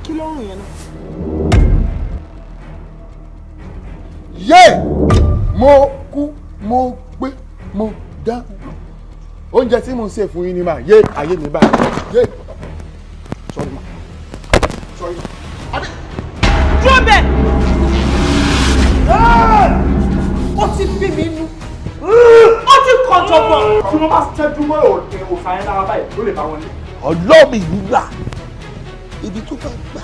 kí lọ́rùn yẹn náà. yé mo kú mo gbé mo dá oúnjẹ tí mo ń ṣe fún yín ni mà yé ayé mi báyìí yé sorry ma sorry abi. dúró bẹ́ẹ̀. ó ti bí mi nú ó ti kọjọ bọ̀. tí wọ́n bá ṣẹ́jú mọ́ òòsàn yẹn lára báyìí ló lè bá wọn lé. ọlọ́ọ̀mì nígbà ibi tó bá gbà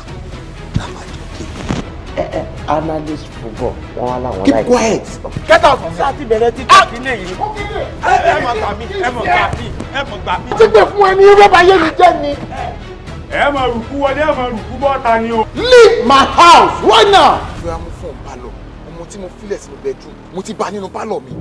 lábàjọ́ kéde. analyst football wọn wá láwọn keep quiet. get out. sáà ti bẹ̀rẹ̀ tí kò kílẹ̀ yìí. ẹ mọ̀ gbà mí ẹ mọ̀ gbà mí ẹ mọ̀ gbà mí. ti gbé fún ẹni rọ́bà yé mi jẹ́ ni. ẹ máa rùkú wọlé ẹ máa rùkú bọ́ta ni o. leave my house right now. ìfẹ́ amú fún ọ̀pálọ̀ ọmọ tí mo filẹ̀ sínú bedroom mo ti bá nínú pálọ̀ mi.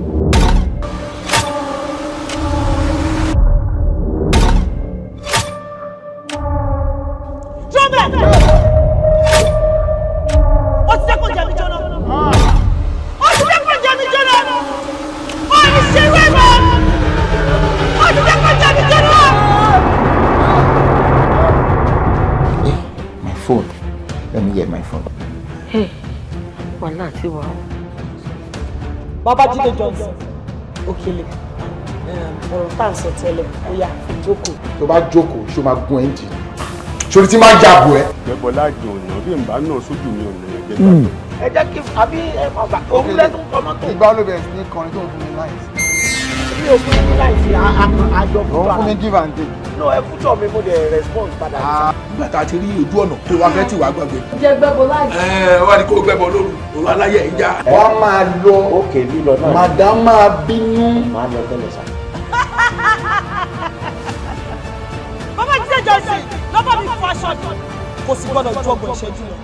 ó ti dẹ́kun jẹ̀bi jóná. ó ti dẹ́kun jẹ̀bi jóná. ó ní ṣe wẹ́wẹ́. ó ti dẹ́kun jẹ̀bi jóná. Hey, my phone. Let me get my phone. Hey, wàhálà ti wà o. Babájídé Johnson Òkèlè ọ̀rọ̀ tá à ń sọ tẹ́lẹ̀ ó yá jókòó. tó bá jókòó ṣó máa gun ẹ́ńjì sórí tí máa ń jàbọ̀ ẹ́. gbẹ́bọ̀lá jọ ọ̀nà bí n bá náà sójú mi ọ̀nà yẹn gbẹ́gbẹ́. ẹ jẹ́ kí àbí ọgbà òun lẹ́tún ọmọ tó. ìgbà ló bẹ̀rẹ̀ sí ní kọrin tó ń fún mi láìsí. mi ò fún mi láìsí àjọ fún òun fún mi give and take. no ẹ fújọ mi mo dẹ̀ response padà. nígbà tá a ti rí ojú ọ̀nà tó wá fẹ́ tì wá gbàgbé. jẹ́ gbẹ́bọ láì. wá ní kó gbẹ́bọ lóru òru aláyẹ̀ ń já. wọ́n máa lọ Okay, lílọ náà. madam máa bínú. Máa lọ tẹ́lẹ̀ sá. Babájídé Johnson lọ́bọ̀ mi fún aṣọ kò sì gbọ́dọ̀ ju ọgbọ̀n ìṣẹ́jú lọ.